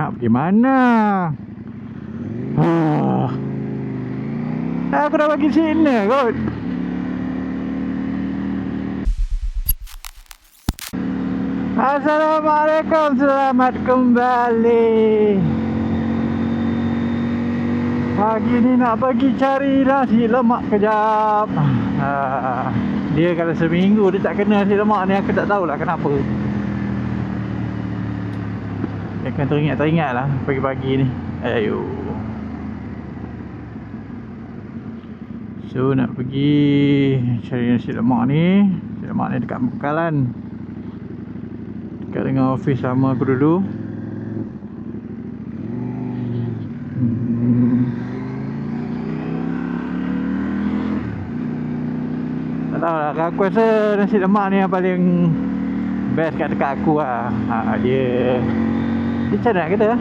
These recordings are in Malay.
Nak pergi mana? Aku dah bagi signal kot. Assalamualaikum, selamat kembali. Pagi ni nak pergi cari nasi lemak kejap. Dia kalau seminggu dia tak kena nasi lemak ni, aku tak tahulah kenapa. Dia akan teringat-teringat lah pagi-pagi ni. Ayo. So nak pergi cari nasi lemak ni. Nasi lemak ni dekat Bekalan, dekat dengan office sama aku dulu. Tak tahu lah, aku rasa nasi lemak ni yang paling best kat dekat aku lah. Dia macam nak kata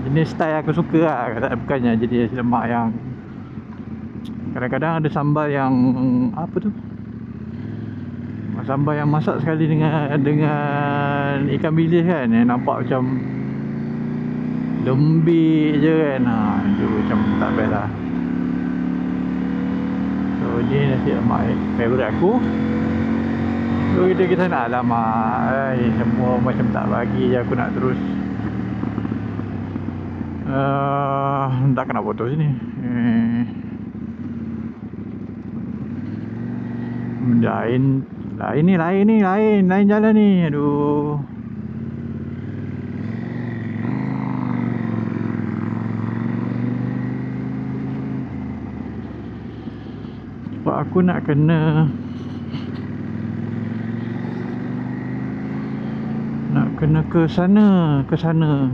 jenis style aku suka lah. Bukannya jadi nasi lemak yang kadang-kadang ada sambal yang apa tu, sambal yang masak sekali dengan ikan bilis kan, yang nampak macam lembik je kan. Itu macam tak best lah. So ni nasi lemak favourite aku. So kita nak, alamak, semua macam tak bagi je, aku nak terus. Tak kena foto sini. Lain jalan ni. Aduh. Sebab aku nak kena ke sana.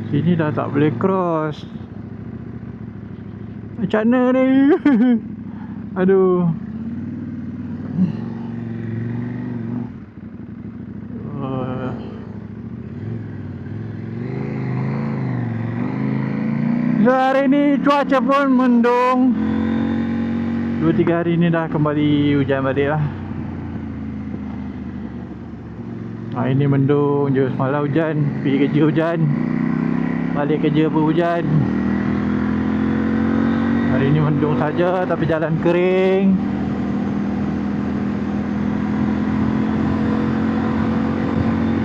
Sini dah tak boleh cross. Macam mana ni? Aduh. So hari ni cuaca pun mendung. 2-3 hari ni dah kembali hujan balik lah. Hari ni mendung je, semalam hujan, pergi kerja hujan, balik kerja pun hujan. Hari ni mendung saja tapi jalan kering.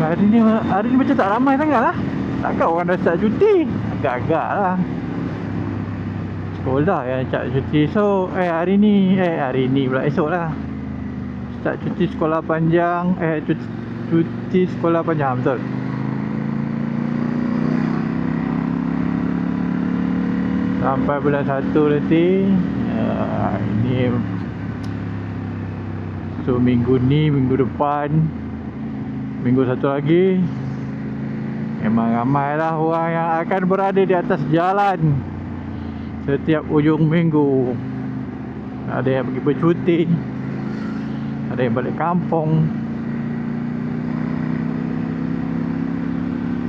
Hari ni macam tak ramai sangat lah. Takkan orang dah start cuti? Agak-agak lah. Sekolah yang start cuti. So hari ni pula, esok lah start cuti sekolah panjang. Cuti sekolah panjang, betul. Sampai bulan 1 nanti. Ini so minggu ni, minggu depan, minggu satu lagi, memang ramai lah orang yang akan berada di atas jalan setiap ujung minggu. Ada yang pergi bercuti, ada yang balik kampung.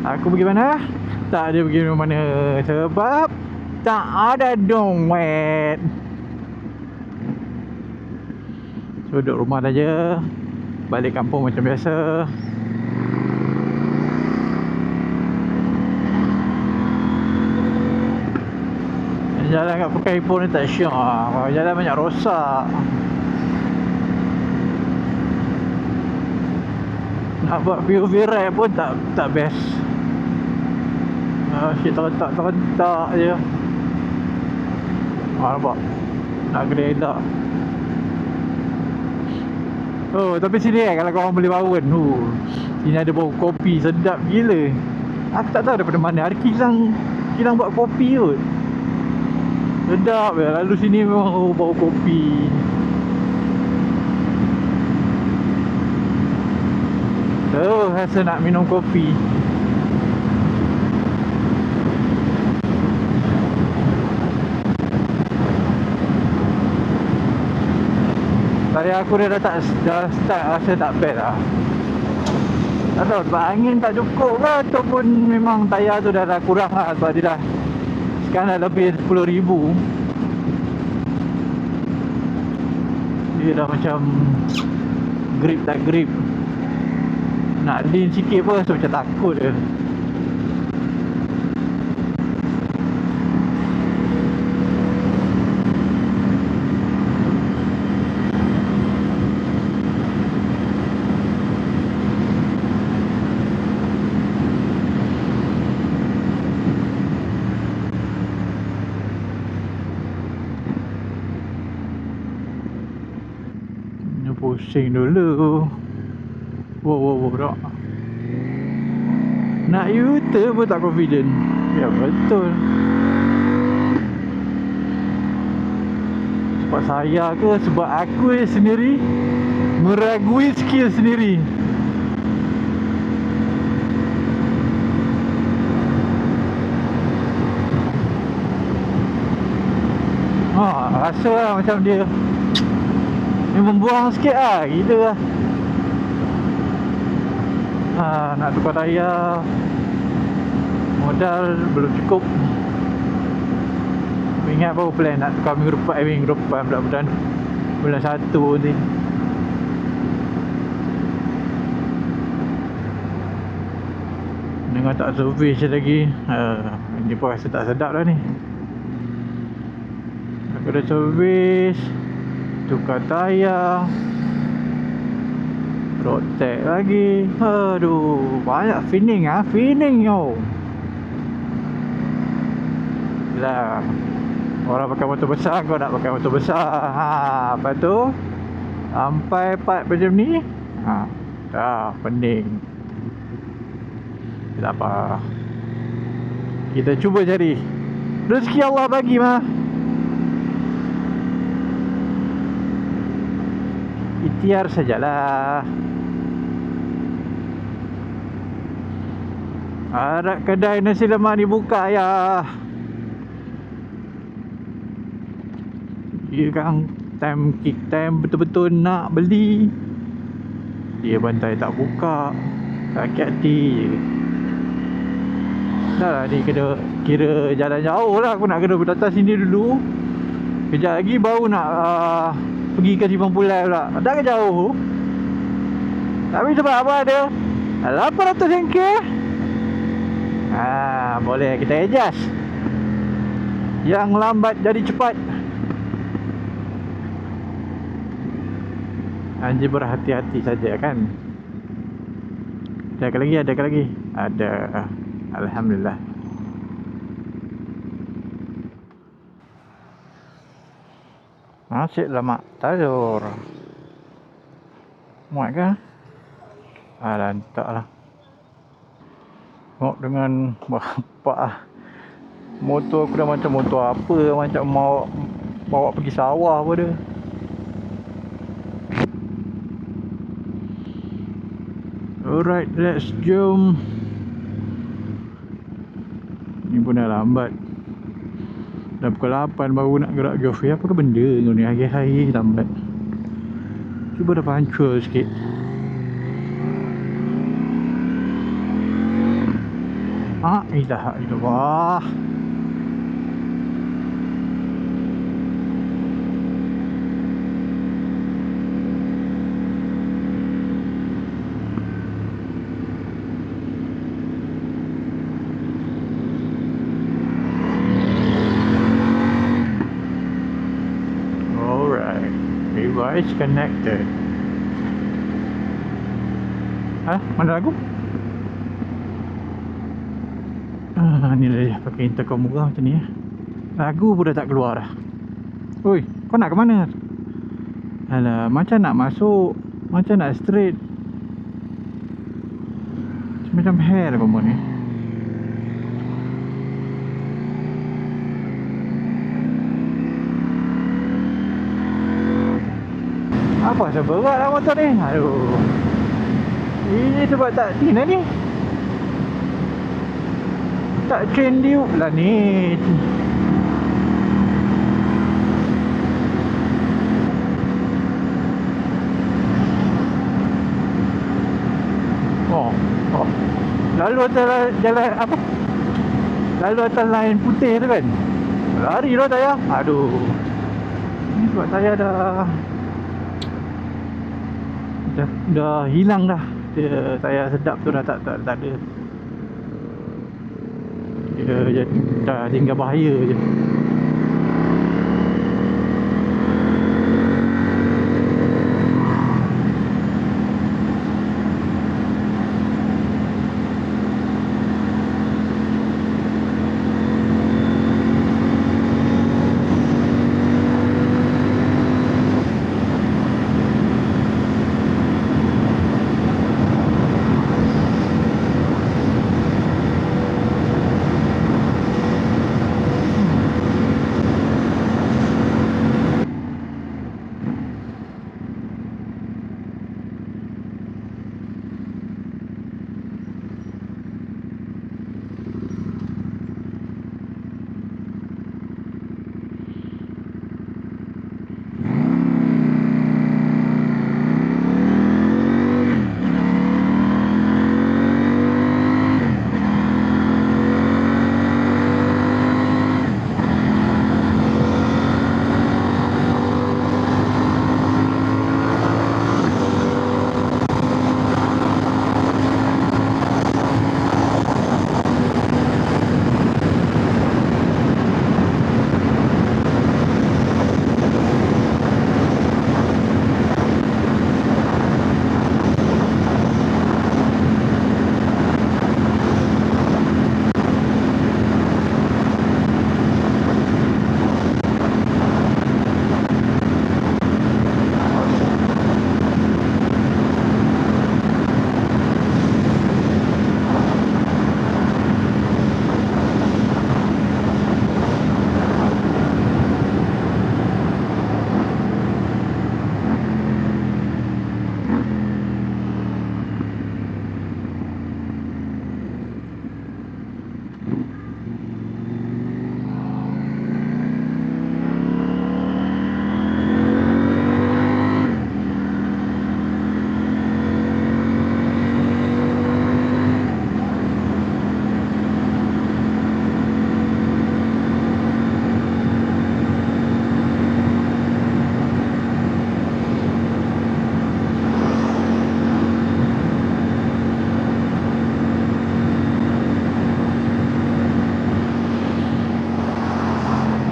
Aku pergi mana? Tak ada pergi mana, sebab tak ada duit. So duduk rumah saja, balik kampung macam biasa. Jalan kat Pekaipo ni tak syok lah. Jalan banyak rosak. Nak buat POV ride pun tak best. Asyik terletak je. Nampak? Nak kena elak. Oh, tapi sini kalau korang boleh bangun, sini ada bau kopi sedap gila. Aku tak tahu daripada mana. Ada kilang buat kopi kot. Sedap ya. Lalu sini memang bau kopi. Rasa nak minum kopi. Tadi aku dah start rasa tak bad lah. Tak tahu sebab angin tak cukup ke, ataupun memang tayar tu dah kurang lah. Sebab dia dah sekarang dah lebih 10,000. Dia dah macam tak grip. Nak lean sikit pun rasa macam takut je. Pusing dulu. Wow, tak. Nak U-turn pun tak confident. Ya betul. Sebab saya ke sebab aku sendiri meragui skill sendiri. Rasa lah macam dia membuang sikit lah, gila lah. Nak tukar tayar, modal belum cukup. Ingat baru plan nak tukar minggu depan mudah-mudahan bulan 1 ni. Dengan tak servis lagi, ni pun rasa tak sedap dah ni. Aku dah servis, tukar tayar, protect lagi. Aduh, banyak feeling tau. Lah, orang pakai motor besar, kau nak pakai motor besar. Lepas tu sampai part macam ni, dah pening. Tak apa, kita cuba cari rezeki Allah bagi mah. Ikhtiar sajalah. Harap kedai nasi lemak ni buka ya. Dia kan time betul-betul nak beli, dia bantai tak buka. Sakit hati je. Dah lah ni kira jalan jauh lah. Aku nak kena datang sini dulu. Kejap lagi baru nak pergi ke Simpang Pulai pula. Dah ke jauh. Tapi sebab apa ada 800 ringgit. Boleh kita adjust. Yang lambat jadi cepat. Anjir, berhati-hati saja kan. Ada lagi. Ada. Alhamdulillah. Nasi lemak telur. Muat ke? Lantak lah. Tengok dengan bapak motor aku dah macam motor apa, macam mau bawa pergi sawah pun dia. Alright, let's jump. Ni pun dah lambat. Dah pukul 8 baru nak gerak Joffrey. Apa ke benda ni hari-hari lambat. Cuba dah pancur sikit. Ilaha illallah. Device connected. Mana lagu? Ni lah pakai intercom murah macam ni. Lagu pun dah tak keluar dah. Oi, kau nak ke mana? Alah, macam nak masuk, macam nak straight. Macam hair apa ni. Apa sebab berat lah motor ni? Aduh. Ini sebab tak tina ni. Tak train dia lah ni. Lalu atas jalan apa? Lalu atas line putih tu kan. Lari lah tayar. Aduh. Ni sebab tayar dah dah hilang dah. Dia tayar sedap tu dah tak ada. Dia dah tinggal bahaya je.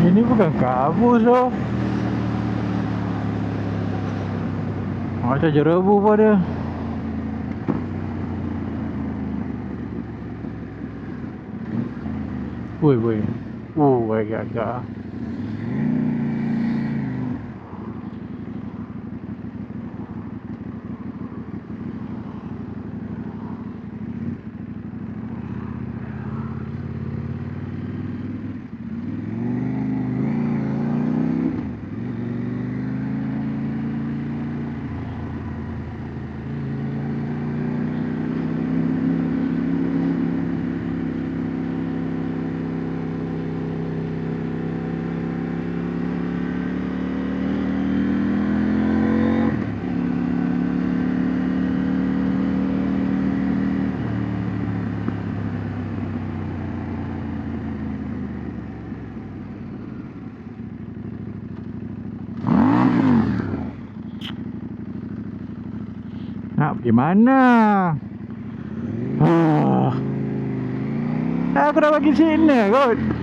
Ini bukan kabus tu. Macam jerebu pun dia. Woi. Oh, agak-agak. Nak pergi mana? Aku dah bagi signal kot.